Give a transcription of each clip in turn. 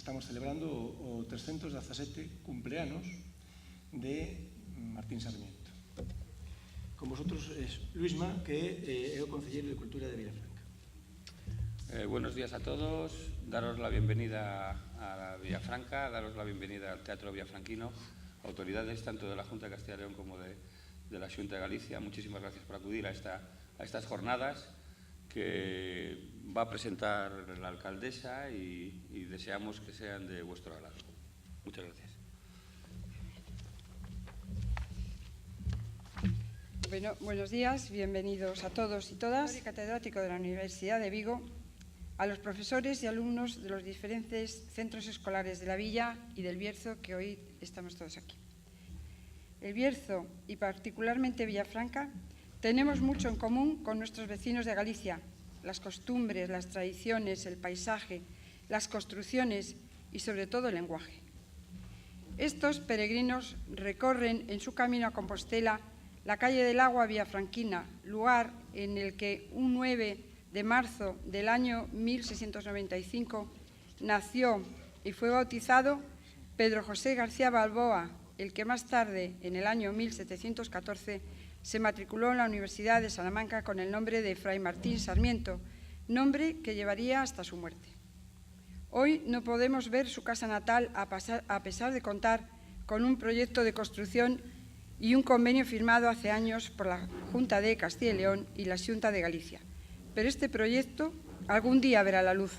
estamos celebrando o 317 cumpleanos de Martín Sarmiento. Con vosotros es Luisma, que é o Concelleiro de Cultura de Vilafranca. Buenos días a todos, daros la bienvenida a Villafranca, daros la bienvenida al Teatro Villafranquino, autoridades tanto de la Junta de Castilla y León como de la Xunta de Galicia. Muchísimas gracias por acudir a estas jornadas que va a presentar la alcaldesa y deseamos que sean de vuestro agrado. Muchas gracias. Bueno, buenos días, bienvenidos a todos y todas. Soy catedrático de la Universidad de Vigo, a los profesores y alumnos de los diferentes centros escolares de la Villa y del Bierzo, que hoy estamos todos aquí. El Bierzo, y particularmente Villafranca, tenemos mucho en común con nuestros vecinos de Galicia: las costumbres, las tradiciones, el paisaje, las construcciones y sobre todo el lenguaje. Estos peregrinos recorren en su camino a Compostela la calle del Agua villafranquina, lugar en el que un 9 de marzo del año 1695 nació y fue bautizado Pedro José García Balboa, el que más tarde, en el año 1714, se matriculó en la Universidad de Salamanca con el nombre de Fray Martín Sarmiento, nombre que llevaría hasta su muerte. Hoy no podemos ver su casa natal a pesar de contar con un proyecto de construcción y un convenio firmado hace años por la Junta de Castilla y León y la Xunta de Galicia. Pero este proyecto algún día verá la luz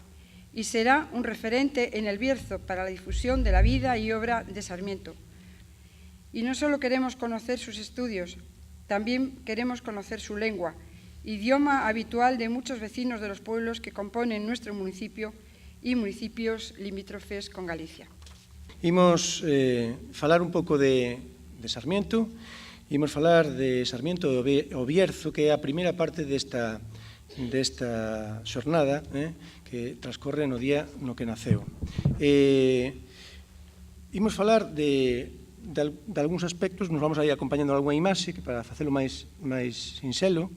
y será un referente en el Bierzo para la difusión de la vida y obra de Sarmiento. Y no solo queremos conocer sus estudios, también queremos conocer su lengua, idioma habitual de muchos vecinos de los pueblos que componen nuestro municipio y municipios limítrofes con Galicia. Imos falar un pouco de Sarmiento, imos falar de Sarmiento o Bierzo, que é a primeira parte desta xornada que transcorre no día no que naceu. Imos falar de algúns aspectos, nos vamos a ir acompañando algunha imaxe que para facelo máis sinxelo.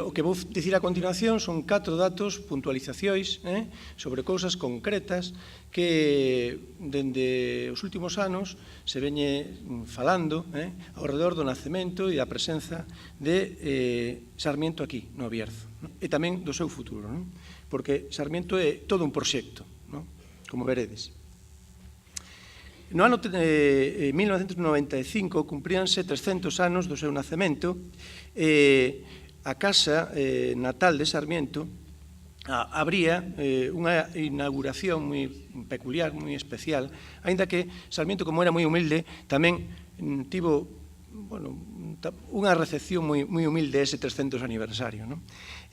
O que vou dicir a continuación son 4 datos, puntualizacións sobre cousas concretas que dende os últimos anos se veñe falando ao redor do nacemento e da presenza de Sarmiento aquí, no Bierzo, e tamén do seu futuro, porque Sarmiento é todo un proxecto, como veredes. No ano 1995 cumpríanse 300 anos do seu nacemento e a casa natal de Sarmiento habría unha inauguración moi peculiar, moi especial, aínda que Sarmiento, como era moi humilde, tamén tivo unha recepción moi humilde ese 300 aniversario.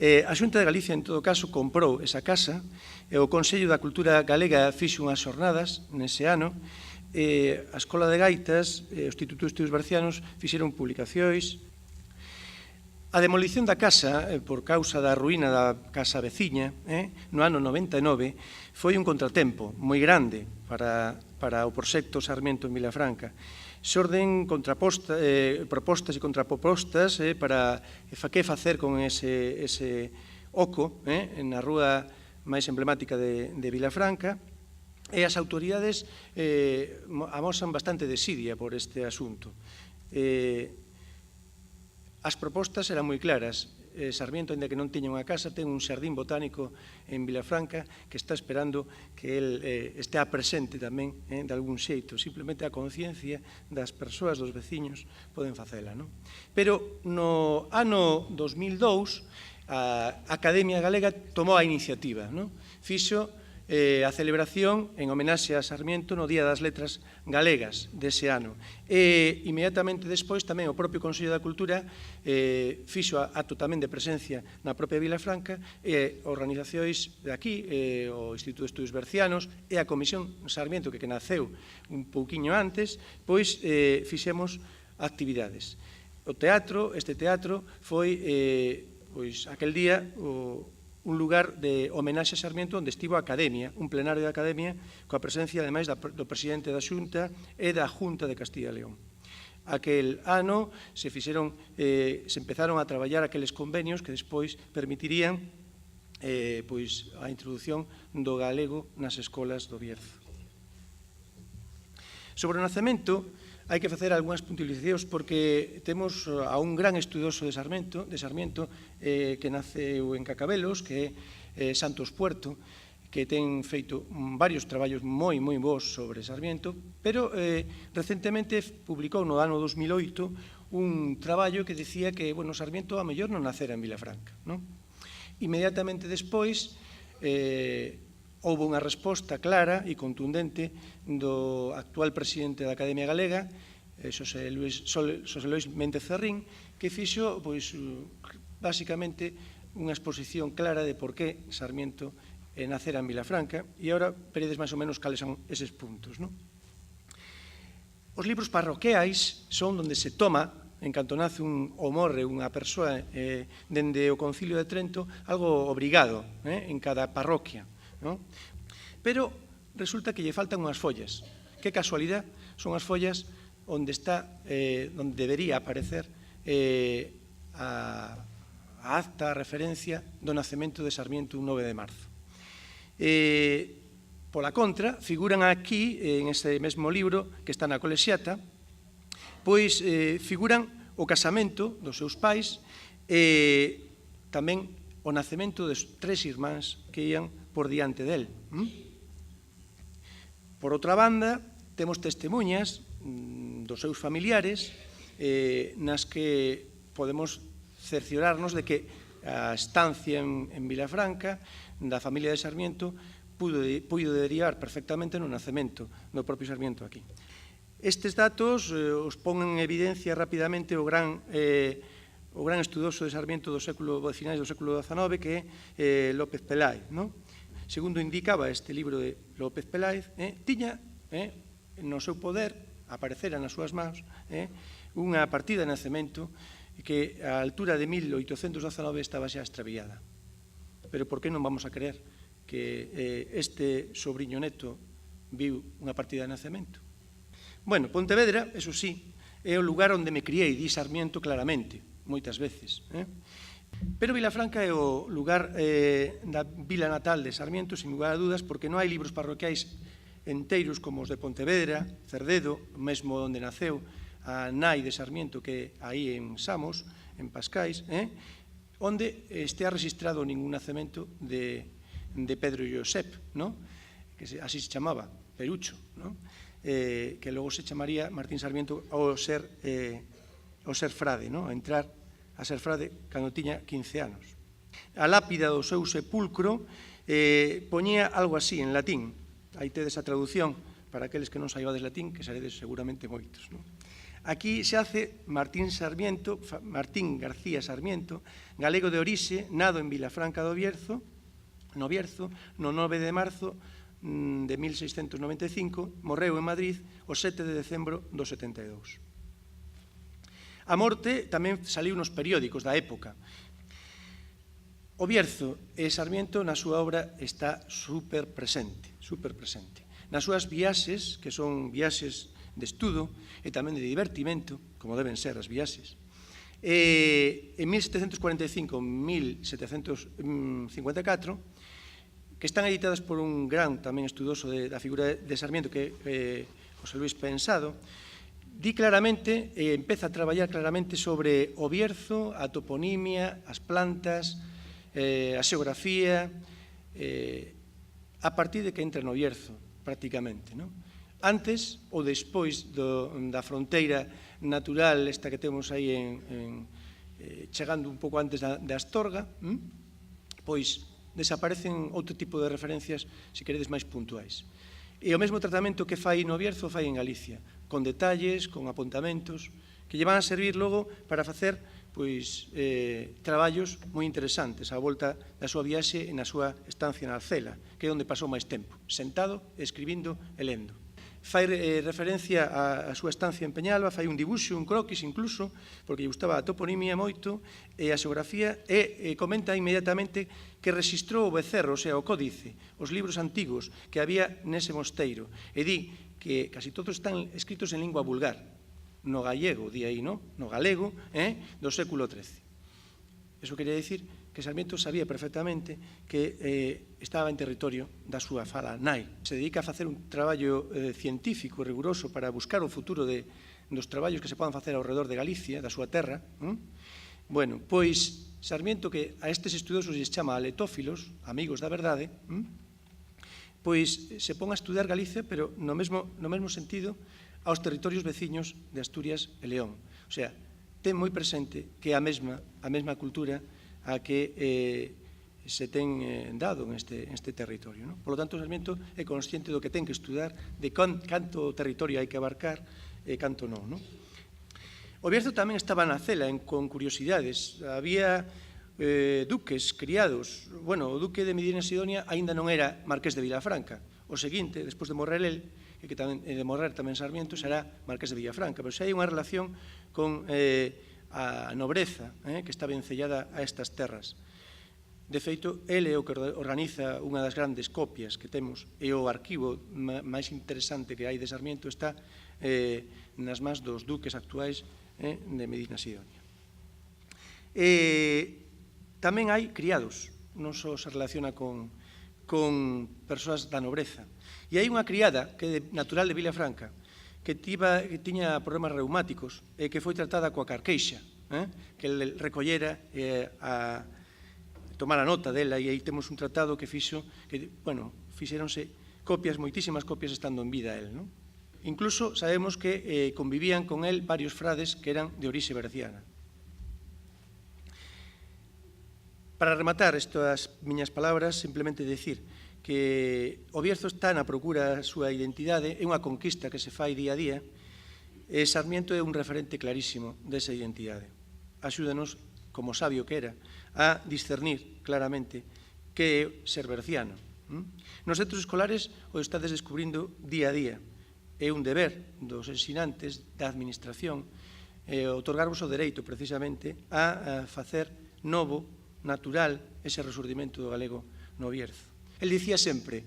A Xunta de Galicia, en todo caso, comprou esa casa e o Consello da Cultura Galega fixo unhas xornadas nese ano. A Escola de Gaitas e os Institutos de Estudios Bercianos fixeron publicacións. A demolición da casa, por causa da ruína da casa veciña, no ano 99, foi un contratempo moi grande para o proxecto Sarmiento en Vilafranca. Xorden propostas e contrapropostas para que facer con ese oco na rúa máis emblemática de Vilafranca, e as autoridades amosan bastante desidia por este asunto. As propostas eran moi claras. Sarmiento, ainda que non tiña unha casa, ten un xardín botánico en Vilafranca que está esperando que el estea presente tamén de algún xeito. Simplemente a conciencia das persoas, dos veciños, poden facela. Pero no ano 2002, a Academia Galega tomou a iniciativa. Fixo a celebración en homenaxe a Sarmiento no Día das Letras Galegas dese ano. E inmediatamente despois tamén o propio Consello da Cultura fixo acto tamén de presencia na propia Vilafranca e organizacións de aquí, o Instituto de Estudios Bercianos e a Comisión Sarmiento, que naceu un pouquiño antes, pois fixemos actividades. Este teatro foi aquel día un lugar de homenaxe a Sarmiento onde estivo a Academia, un plenario da Academia coa presencia, ademais, do presidente da Xunta e da Junta de Castilla e León. Aquel ano se empezaron a traballar aqueles convenios que despois permitirían pois, a introdución do galego nas escolas do Bierzo. Sobre o nacemento, hai que facer algunhas puntualizacións porque temos a un gran estudioso de Sarmiento que naceu en Cacabelos, que é Santos Puerto, que ten feito varios traballos moi bons sobre Sarmiento, pero recentemente publicou no ano 2008 un traballo que dicía que Sarmiento a mellor non nacera en Vilafranca, non? Inmediatamente despois houve unha resposta clara e contundente do actual presidente da Academia Galega, Xosé Luís Méndez Cerrín, que fixo, basicamente, unha exposición clara de por que Sarmiento nacera en Vilafranca, e agora veredes máis ou menos cales son eses puntos. Os libros parroquiais son onde se toma, en canto nace ou morre unha persoa dende o Concilio de Trento, algo obrigado en cada parroquia. Pero resulta que lle faltan unhas follas. Que casualidade, son as follas onde debería aparecer a acta, a referencia do nacemento de Sarmiento un 9 de marzo. Pola contra, figuran aquí, en este mesmo libro que está na colexiata, pois figuran o casamento dos seus pais e tamén o nacemento dos 3 irmáns que ían por diante del. Por outra banda, temos testemunhas dos seus familiares nas que podemos cerciorarnos de que a estancia en Vilafranca da familia de Sarmiento puido derivar perfectamente no nacemento do propio Sarmiento aquí. Estes datos os pon en evidencia rapidamente o gran estudoso de Sarmiento de finais do século XIX, que é López Peláez. Segundo indicaba este libro de López Peláez, tiña no seu poder, aparecera nas súas mãos, unha partida de nacemento que a altura de 1819 estaba xa extraviada. Pero por que non vamos a creer que este sobriño neto viu unha partida de nacemento? Bueno, Pontevedra, eso sí, é o lugar onde me criei, di Sarmiento claramente, moitas veces. Pero Vilafranca é o lugar da vila natal de Sarmiento, sin lugar a dudas, porque non hai libros parroquiais enteiros como os de Pontevedra, Cerdedo, mesmo onde naceu a nai de Sarmiento, que é aí en Samos, en Pascais, onde estea registrado ningún nacemento de Pedro Josep, que así se chamaba, Perucho, que logo se chamaría Martín Sarmiento ao ser frade, a entrar a ser frade cando tiña 15 anos. A lápida do seu sepulcro poñía algo así en latín. Aí tedes a traducción para aqueles que non saibades latín, que sabedes seguramente moitos. Aquí se hace Martín García Sarmiento, galego de orixe, nado en Vilafranca do Bierzo, no 9 de marzo de 1695, morreu en Madrid o 7 de decembro do 72. A morte tamén saliu nos periódicos da época. O Bierzo e Sarmiento na súa obra está super presente. Nas súas viaxes, que son viaxes de estudo e tamén de divertimento, como deben ser as viaxes, en 1745 e 1754, que están editadas por un gran tamén estudoso da figura de Sarmiento, que é José Luis Pensado, di claramente, empeza a traballar claramente sobre o Bierzo, a toponimia, as plantas, a xeografía, a partir de que entra no Bierzo, prácticamente. Antes ou despois da fronteira natural, esta que temos aí chegando un pouco antes da Astorga, pois desaparecen outro tipo de referencias, se queredes, máis puntuais. E o mesmo tratamento que fai no Bierzo fai en Galicia, con detalles, con apontamentos, que lle van a servir logo para facer traballos moi interesantes á volta da súa viaxe e na súa estancia na Alcela, que é onde pasou máis tempo, sentado, escribindo e lendo. Fai referencia á súa estancia en Peñalba, fai un dibuixo, un croquis incluso, porque lle gustaba a toponimia moito e a xeografía, e comenta inmediatamente que registrou o becerro, o sea, o códice, os libros antigos que había nese mosteiro, e di que casi todos están escritos en lingua vulgar, no gallego, di aí, no galego, do século XIII. Eso quería dicir que Sarmiento sabía perfectamente que estaba en territorio da súa fala nai. Se dedica a facer un traballo científico e riguroso para buscar o futuro dos traballos que se podan facer ao redor de Galicia, da súa terra. Bueno, pois Sarmiento, que a estes estudiosos lles chama aletófilos, amigos da verdade, pois se pon a estudiar Galicia, pero no mesmo sentido aos territorios veciños de Asturias e León. O sea, ten moi presente que a mesma cultura a que se ten dado neste territorio. Por lo tanto, Sarmiento é consciente do que ten que estudar, de canto territorio hai que abarcar e canto non. O Bierzo tamén estaba na cela con curiosidades. Había duques criados. Bueno, o duque de Medina Sidonia aínda non era marqués de Vilafranca. O seguinte, despois de morrer el, e de morrer tamén Sarmiento, será marqués de Villafranca. Pero se hai unha relación con a nobreza que está vencellada a estas terras. De feito, ele é o que organiza unha das grandes copias que temos, e o arquivo máis interesante que hai de Sarmiento está nas mans dos duques actuais de Medina Sidonia. Tamén hai criados, non só se relaciona con persoas da nobreza. E hai unha criada que é natural de Vilafranca, que tiña problemas reumáticos e que foi tratada coa carqueixa, que ele recollera a tomar a nota dela, e aí temos un tratado que fixéronse copias, moitísimas copias estando en vida el. Incluso sabemos que convivían con el varios frades que eran de orixe berciana. Para rematar estas miñas palabras, simplemente decir que o Bierzo está na procura da súa identidade, é unha conquista que se fai día a día, e Sarmiento é un referente clarísimo desa identidade. Axúdanos, como sabio que era, a discernir claramente que é ser berciano. Nos centros escolares o estades descubrindo día a día. É un deber dos ensinantes da administración otorgarvos o dereito, precisamente, a facer novo, natural, ese resurdimento do galego no Bierzo. El dicía sempre,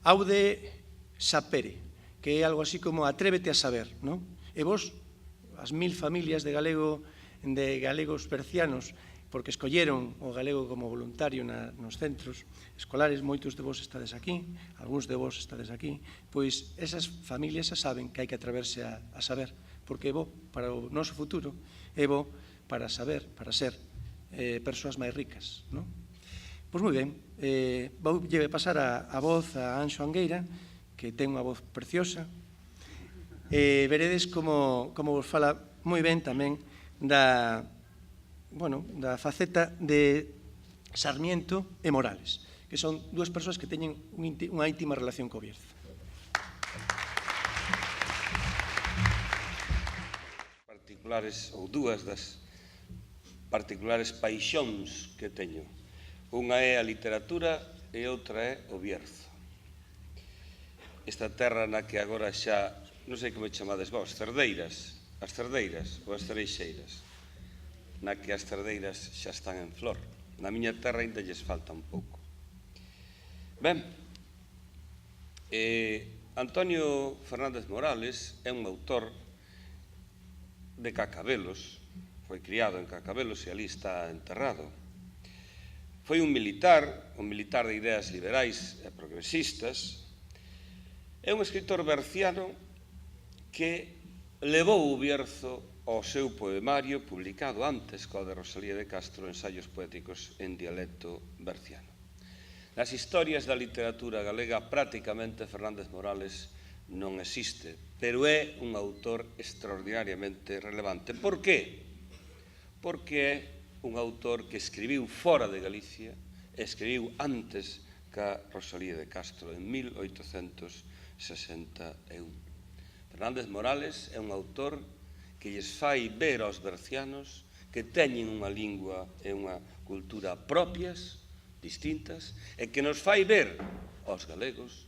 aude sapere, que é algo así como atrévete a saber, non? E vos, as 1000 familias de galegos bercianos, porque escolleron o galego como voluntario nos centros escolares, moitos de vos estades aquí, algúns de vos estades aquí, pois esas familias xa saben que hai que atreverse a saber, porque é bo para o noso futuro, é bo para saber, para ser persoas máis ricas, non? Pois moi ben, vou pasar a voz a Anxo Angueira, que ten unha voz preciosa, e veredes como vos fala moi ben tamén da faceta de Sarmiento e Morales, que son dúas persoas que teñen unha íntima relación co Bierzo. Particulares, ou dúas das particulares paixóns que teño. Unha é a literatura e outra é o Bierzo. Esta terra na que agora xa, non sei como chamades vos, cerdeiras, as cerdeiras ou as cereixeiras, na que as cerdeiras xa están en flor. Na miña terra ainda lles falta un pouco. Ben, Antonio Fernández Morales é un autor de Cacabelos, foi criado en Cacabelos e ali está enterrado. Foi un militar de ideas liberais e progresistas. É un escritor berciano que levou o Bierzo ao seu poemario publicado antes co de Rosalía de Castro, Ensaios poéticos en dialecto berciano. Nas historias da literatura galega prácticamente Fernández Morales non existe, pero é un autor extraordinariamente relevante. Por qué? Porque é un autor que escribiu fora de Galicia e escribiu antes que Rosalía de Castro, en 1861. Fernández Morales é un autor que lles fai ver aos bercianos que teñen unha lingua e unha cultura propias, distintas, e que nos fai ver aos galegos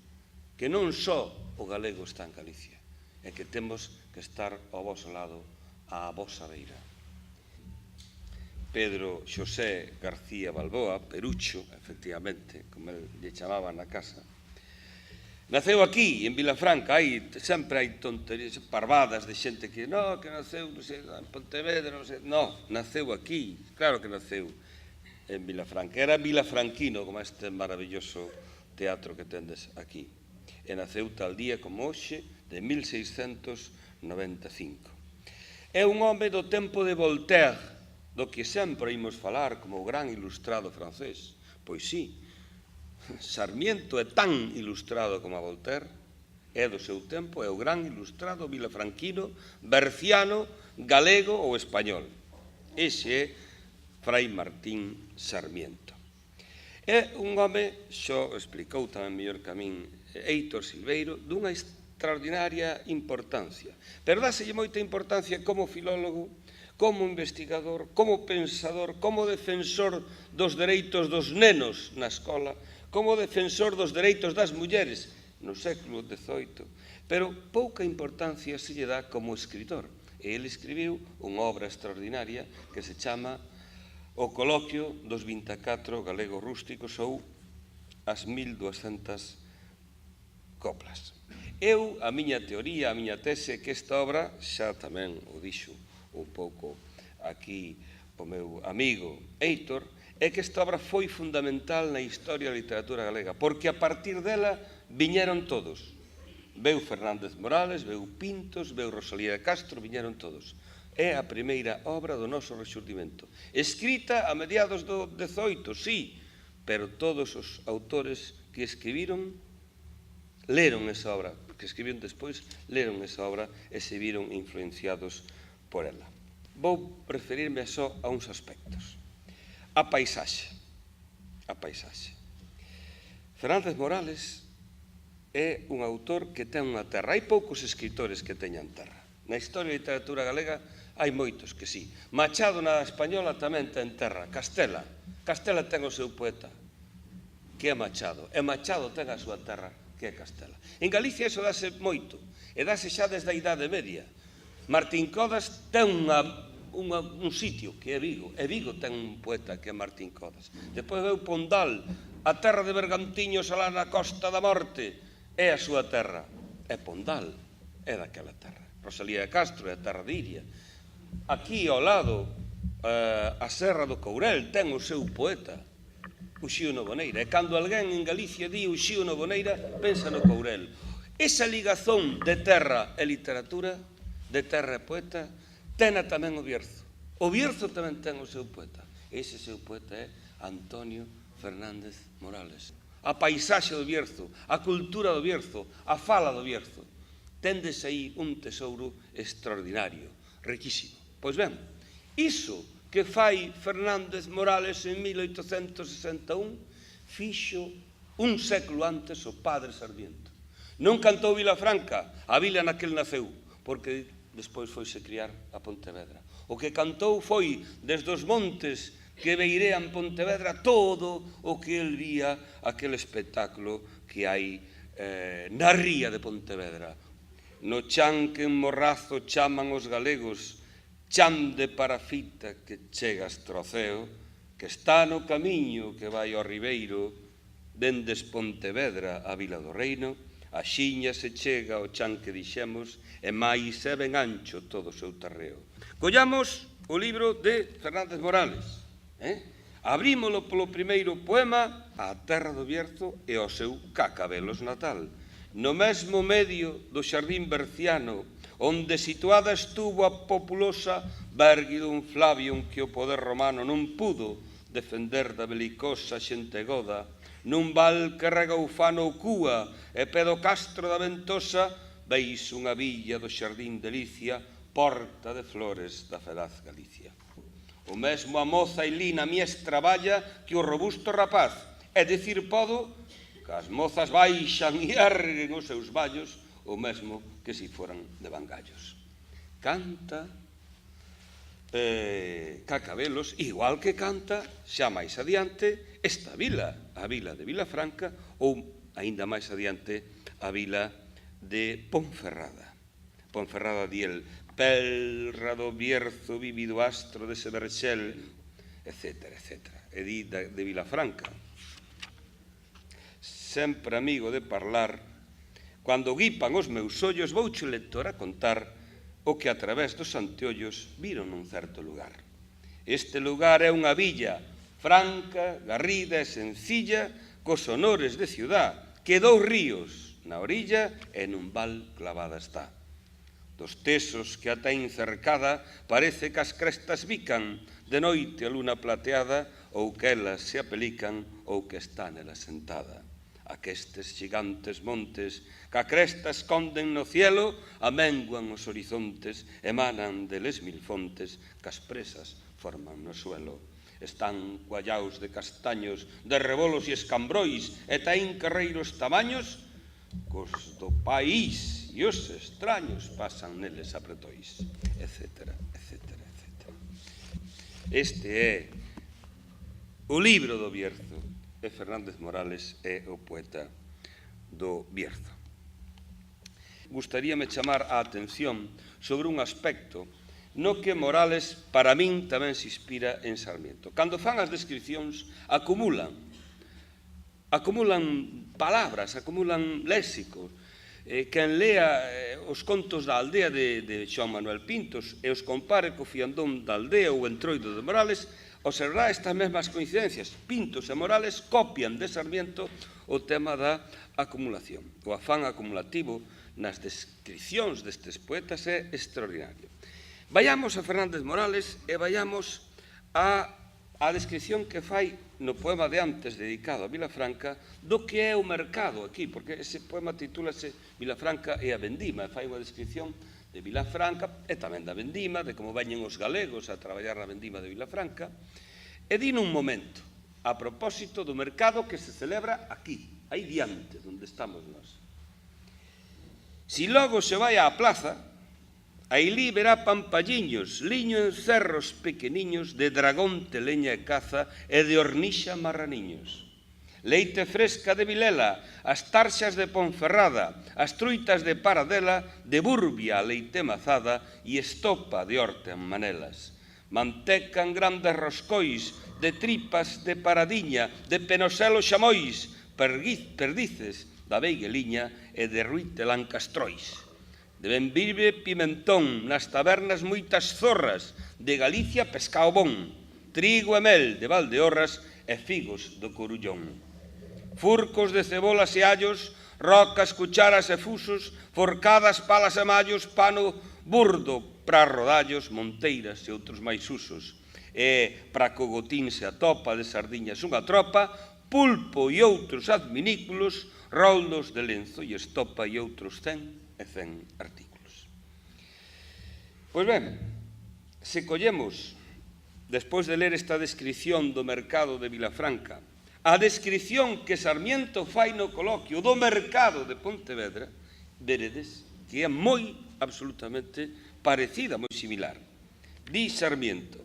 que non só o galego está en Galicia, e que temos que estar ao voso lado, á vosa beira. Pedro Xosé García Balboa, Perucho, efectivamente, como el lle chamaba na casa, naceu aquí, en Vilafranca. Sempre hai tonterías, parvadas de xente que naceu, non sei, en Pontevedra, non sei. Non, naceu aquí, claro que naceu. en Vilafranca. Era vilafranquino, como este maravilloso teatro que tendes aquí. E naceu tal día como hoxe de 1695. É un home do tempo de Voltaire, do que sempre imos falar como o gran ilustrado francés. Pois sí, Sarmiento é tan ilustrado como a Voltaire, é do seu tempo, é o gran ilustrado vilafranquino, berciano, galego ou español. Ese é Fray Martín Sarmiento. É un home, xo explicou tamén mellor que a min Héctor Silveiro, dunha extraordinaria importancia. Pero dáselle moita importancia como filólogo, como investigador, como pensador, como defensor dos dereitos dos nenos na escola, como defensor dos dereitos das mulleres no século XVIII, pero pouca importancia se lle dá como escritor. E ele escribiu unha obra extraordinaria que se chama O coloquio dos 24 galegos rústicos ou as 1200 coplas. A miña teoría, a miña tese, que esta obra, xa tamén o dixo un pouco aquí o meu amigo Héctor, é que esta obra foi fundamental na historia da literatura galega, porque a partir dela viñeron todos. Veu Fernández Morales, veu Pintos, veu Rosalía de Castro, viñeron todos. É a primeira obra do noso rexurdimento. Escrita a mediados do XVIII, sí, pero todos os autores que escribiron leron esa obra, que escribiron despois, leron esa obra e se viron influenciados por ela. Vou referirme só a uns aspectos. A paisaxe. A paisaxe. Fernández Morales é un autor que ten unha terra. Hai poucos escritores que teñan terra. Na historia da literatura galega hai moitos que sí. Machado na española tamén ten terra. Castela ten o seu poeta, que é Machado. E Machado ten a súa terra, que é Castela. En Galicia iso dáse moito. E dáse xa desde a Idade Media. Martín Codas ten un sitio que é Vigo. E Vigo ten un poeta que é Martín Codas. Depois veu Pondal, a terra de Bergantiños alá na Costa da Morte. É a súa terra. E Pondal é daquela terra. Rosalía de Castro é a terra de Iria. Aquí ao lado, a Serra do Courel ten o seu poeta, Uxío Noboneira. E cando alguén en Galicia di Uxío Noboneira, pensa no Courel. Esa ligazón de terra e literatura, de terra e poeta, tena tamén o Bierzo. O Bierzo tamén ten o seu poeta. Ese seu poeta é Antonio Fernández Morales. A paisaxe do Bierzo, a cultura do Bierzo, a fala do Bierzo. Tendes aí un tesouro extraordinario, riquísimo. Pois ben, iso que fai Fernández Morales en 1861 fixo un século antes o padre Sarmiento. Non cantou Vilafranca, a vila naquel naceu, porque despois foise criar a Pontevedra. O que cantou foi desde os montes que veirean Pontevedra todo o que el vía aquel espectáculo que hai na ría de Pontevedra. No chan que en Morrazo chaman os galegos, chan de parafita que chega Estroceo, que está no camiño que vai ao Ribeiro, dendes Pontevedra a Vila do Reino, a xiña se chega ao chan que dixemos, e máis é ben ancho todo o seu terreo. Collamos o libro de Fernández Morales. Abrímolo polo primeiro poema, A terra do Bierzo e o seu Cacabelos natal. No mesmo medio do xardín berciano, onde situada estuvo a populosa Vergi dun Flavium que o poder romano non pudo defender da belicosa xente goda, nun val que rega Ufano ou Cúa e pedo Castro da Ventosa, veis unha villa do xardín de Licia, porta de flores da feraz Galicia. O mesmo a moza Ilina mies traballa que o robusto rapaz, é dicir podo que as mozas baixan e erguen os seus vallos o mesmo que se foran de bangallos. Canta Cacabelos, igual que canta xa máis adiante esta vila, a vila de Vilafranca ou, aínda máis adiante, a vila de Ponferrada. Ponferrada di el pelra do Bierzo vivido astro de Severchel, etc. E di de Vilafranca. Sempre amigo de parlar, cando guipan os meus ollos, vouche lector a contar o que a través dos anteollos viron nun certo lugar. Este lugar é unha villa franca, garrida e sencilla, cos honores de ciudad, que 2 ríos na orilla e nun val clavada está. Dos tesos que a ten cercada, parece que as crestas bican, de noite a luna plateada, ou que elas se apelican, ou que está nela sentada. Aquestes gigantes montes, que a cresta esconden no cielo, amenguan os horizontes, emanan deles 1000 fontes, que as presas forman no suelo. Están cuallaos de castaños, de rebolos e escambrois, e taín carreiros tamaños, cos do país e os extraños pasan neles apretois, etc., etc., etc. Este é o libro do Bierzo, e Fernández Morales é o poeta do Bierzo. Gustaríame chamar a atención sobre un aspecto no que Morales, para min, tamén se inspira en Sarmiento. Cando fan as descripcións, acumulan palabras, acumulan léxicos. Quen lea os contos da aldea de Xoán Manuel Pintos e os compare co fiandón da aldea ou entroido de Morales, observará estas mesmas coincidencias. Pintos e Morales copian de Sarmiento o tema da acumulación. O afán acumulativo nas descripcións destes poetas é extraordinario. Vayamos a Fernández Morales e vayamos a descripción que fai no poema de antes dedicado a Vilafranca do que é o mercado aquí, porque ese poema titúlase Vilafranca e a vendima, e fai unha descripción de Vilafranca e tamén da vendima, de como veñen os galegos a traballar na vendima de Vilafranca, e di nun momento, a propósito do mercado que se celebra aquí, aí diante, onde estamos nós. Si logo se vai á plaza, aí verá pampalliños, liño en cerros pequeniños, de dragón, teleña e caza, e de hornixa marraniños. Leite fresca de Vilela, as tarxas de Ponferrada, as truitas de Paradela, de Burbia a leite mazada, e estopa de horta en manelas. Manteca en grandes roscois, de tripas de Paradiña, de penoselo xamois, perdices da veigueliña e de ruite lancastrois. De Benvive pimentón, nas tabernas moitas zorras, de Galicia pescao bon, trigo e mel de Valdeorras e figos do Corullón. Furcos de cebolas e allos, rocas, cucharas e fusos, forcadas, palas e mallos, pano burdo para rodallos, monteiras e outros máis usos. E para cogotín se atopa de sardiñas unha tropa, pulpo e outros adminículos, roldos de lenzo e estopa e outros 100 artículos. Pois ben, se collemos, despois de ler esta descripción do mercado de Vilafranca, a descripción que Sarmiento fai no coloquio do mercado de Pontevedra, veredes que é moi absolutamente parecida, moi similar. Di Sarmiento: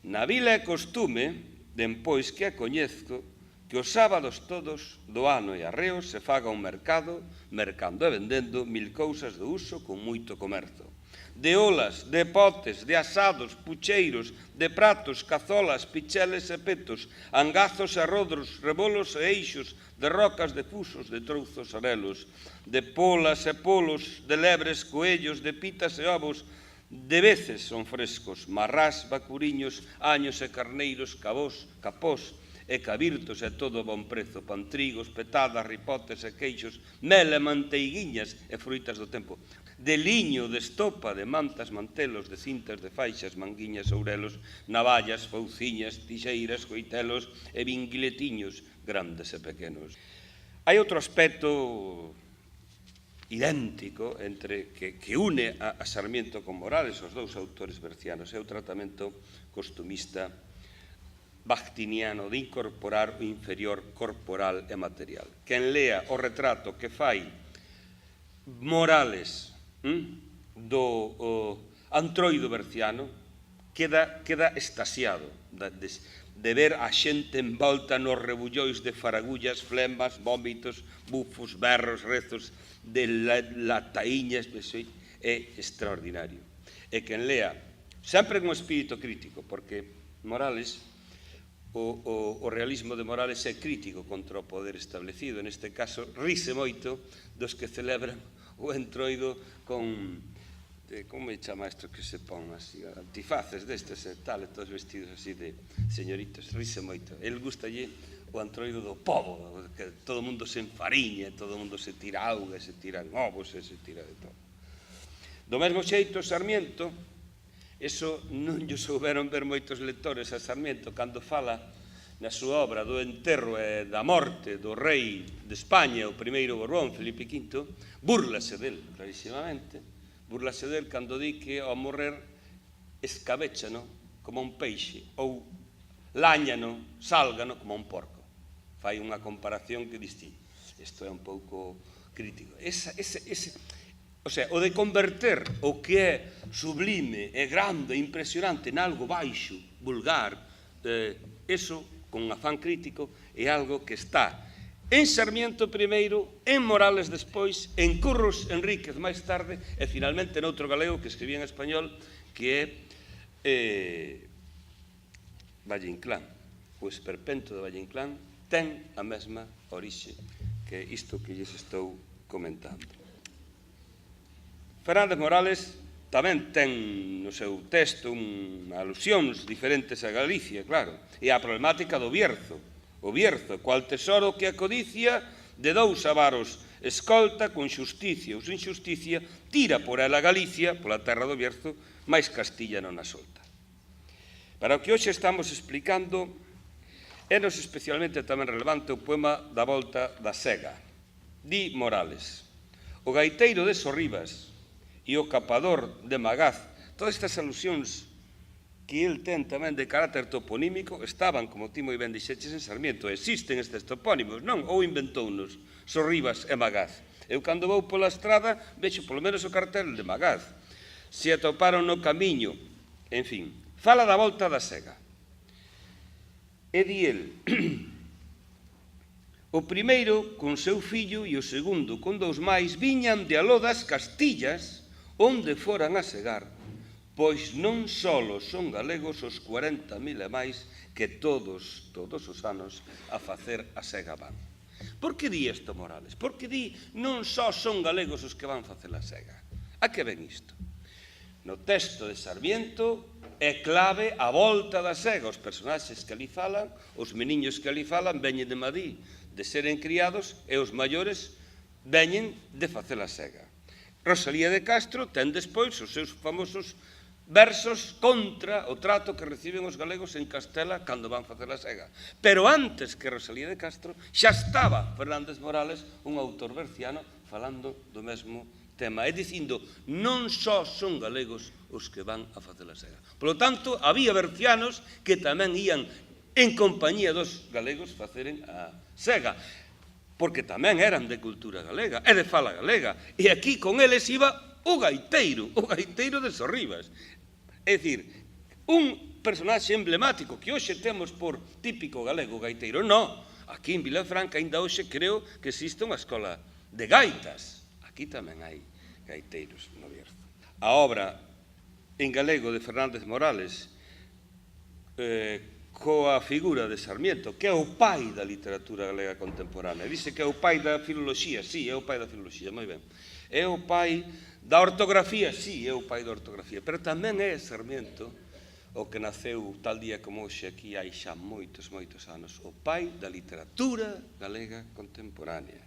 na vila é costume, dempois que a coñezco, que os sábados todos do ano e arreo se faga un mercado, mercando e vendendo 1000 cousas de uso con moito comerzo. De olas, de potes, de asados, pucheiros, de pratos, cazolas, picheles e petos, angazos e rodros, rebolos e eixos, de rocas, de fusos, de trouzos arelos, de polas e polos, de lebres, coellos, de pitas e ovos, de veces son frescos, marrás, bacuriños, años e carneiros, capós, e cabirtos e todo bon prezo, pantrigos, petadas, ripotes e queixos, mel e manteiguiñas e fruitas do tempo, de liño, de estopa, de mantas, mantelos, de cintas, de faixas, manguiñas, ourelos, navallas, fauciñas, tixeiras, coitelos e vinguiletiños, grandes e pequenos. Hai outro aspecto idéntico entre que une a Sarmiento con Morales, os dous autores bercianos, é o tratamento costumista bactiniano de incorporar o inferior corporal e material. Quen lea o retrato que fai Morales do antroido berciano queda extasiado de ver a xente envolta nos rebullois de faragullas, flemas, vómitos, bufos, berros, rezos de lataíñas, é extraordinario. E quen lea, sempre con espírito crítico, porque Morales, o realismo de Morales é crítico contra o poder establecido, neste caso rise moito dos que celebran o entroido con como me chama isto que se pon así, antifaces destes e tal, e todos vestidos así de señoritos, rise moito. El gustalle o antroido do pobo, que todo o mundo se enfariña, todo o mundo se tira auga, se tiran ovos, se tira de todo. Do mesmo xeito, Sarmiento, eso non lle souberon ver moitos lectores a Sarmiento cando fala na súa obra do enterro e da morte do rei de España, o primeiro Borbón, Felipe V, burlase del, clarísimamente, burlase del cando di que ao morrer escabéchano como un peixe ou láñano, sálgano como un porco. Fai unha comparación que distingue. Isto é un pouco crítico. O sea, o de converter o que é sublime e grande e impresionante en algo baixo, vulgar, eso, con un afán crítico, é algo que está en Sarmiento primeiro, en Morales despois, en Curros Enríquez máis tarde, e finalmente noutro galego que escribía en español, que é Valle Inclán. O esperpento de Valle Inclán ten a mesma orixe que isto que lles estou comentando. Fernández Morales tamén ten no seu texto alusións diferentes a Galicia, claro, e a problemática do Bierzo. O Bierzo, cual tesoro que a codicia de dous avaros escolta con xusticia ou sin xusticia, tira por ela Galicia, pola terra do Bierzo, máis Castilla non a solta. Para o que hoxe estamos explicando, é-nos especialmente tamén relevante o poema da Volta da Sega. Di Morales: o gaiteiro de Sorribas e o capador de Magaz, todas estas alusións que el ten tamén de carácter toponímico estaban, como ti moi ben dixeches, en Sarmiento. Existen estes topónimos, non? Ou inventounos Sorribas e Magaz. Eu, cando vou pola estrada, vexo polo menos o cartel de Magaz. Se atoparon no camiño, en fin, fala da Volta da Sega. E di el: o primeiro con seu fillo e o segundo con dous máis viñan de aló das Castillas onde foran a segar, pois non só son galegos os 40.000 e máis que todos os anos a facer a sega van. Por que di isto Morales? Porque di non só son galegos os que van facer a sega. A que ven isto? No texto de Sarmiento é clave a volta da sega. Os personaxes que ali falan, os meniños que ali falan, veñen de Madrid de seren criados e os maiores veñen de facer a sega. Rosalía de Castro ten despois os seus famosos versos contra o trato que reciben os galegos en Castela cando van facer a sega. Pero antes que Rosalía de Castro xa estaba Fernández Morales, un autor berciano, falando do mesmo tema, e dicindo non só son galegos os que van a facer a sega. Por lo tanto, había bercianos que tamén ían en compañía dos galegos faceren a sega, porque tamén eran de cultura galega e de fala galega. E aquí con eles iba o gaiteiro de Sorribas. É dicir, un personaxe emblemático que hoxe temos por típico galego gaiteiro. Non, aquí en Vilafranca ainda hoxe creo que existe unha escola de gaitas. Aquí tamén hai gaiteiros no Bierzo. A obra en galego de Fernández Morales coa figura de Sarmiento, que é o pai da literatura galega contemporánea. Dice que é o pai da filoloxía, sí, é o pai da filoloxía, moi ben. É o pai da ortografía, sí, é o pai da ortografía, pero tamén é Sarmiento o que naceu tal día como hoxe aquí hai xa moitos anos, o pai da literatura galega contemporánea.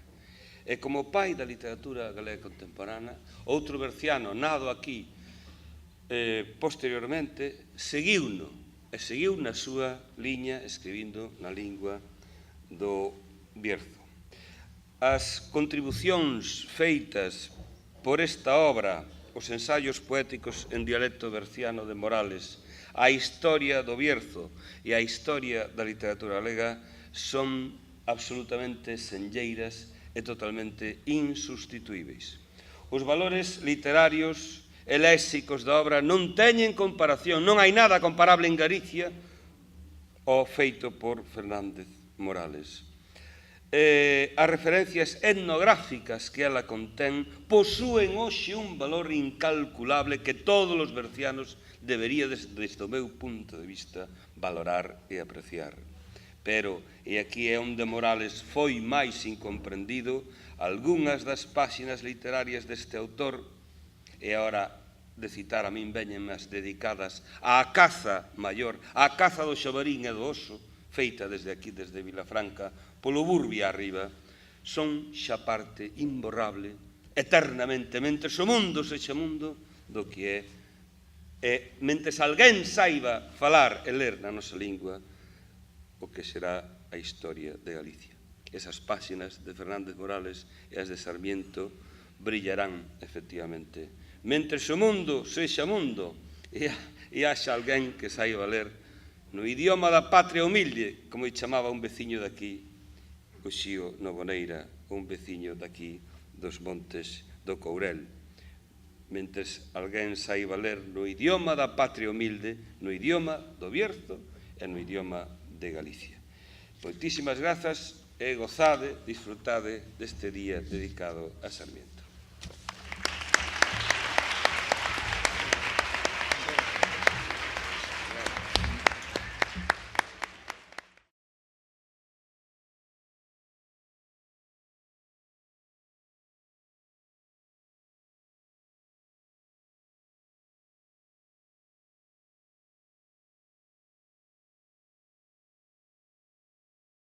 E como pai da literatura galega contemporánea, outro berciano, nado aquí posteriormente, seguiu na súa liña escribindo na lingua do Bierzo. As contribucións feitas por esta obra, os ensaios poéticos en dialecto berciano de Morales, a historia do Bierzo e a historia da literatura galega son absolutamente senlleiras e totalmente insustituíveis. Os valores literarios e léxicos da obra non teñen comparación, non hai nada comparable en Galicia ao feito por Fernández Morales. As referencias etnográficas que ela contén posúen hoxe un valor incalculable que todos os bercianos debería, desde o meu punto de vista, valorar e apreciar. Pero, e aquí é onde Morales foi máis incomprendido, algunhas das páxinas literarias deste autor, e agora de citar, a min veñen as dedicadas á caza maior, á caza do xabarín e do oso, feita desde aquí, desde Vilafranca, polo Burbia arriba, son xa parte imborrable, eternamente, mentres o mundo sexa mundo, do que é. E mentres alguén saiba falar e ler na nosa lingua, o que será a historia de Galicia. Esas páxinas de Fernández Morales e as de Sarmiento brillarán, efectivamente. Mentres o mundo sexa mundo e haxa alguén que saiba ler no idioma da patria humilde, como chamaba un veciño daqui, o Xío Novoneira, un veciño daqui dos Montes do Courel. Mentres alguén saiba ler no idioma da patria humilde, no idioma do Bierzo e no idioma de Galicia. Moitísimas grazas e gozade, disfrutade deste día dedicado a Sarmiento.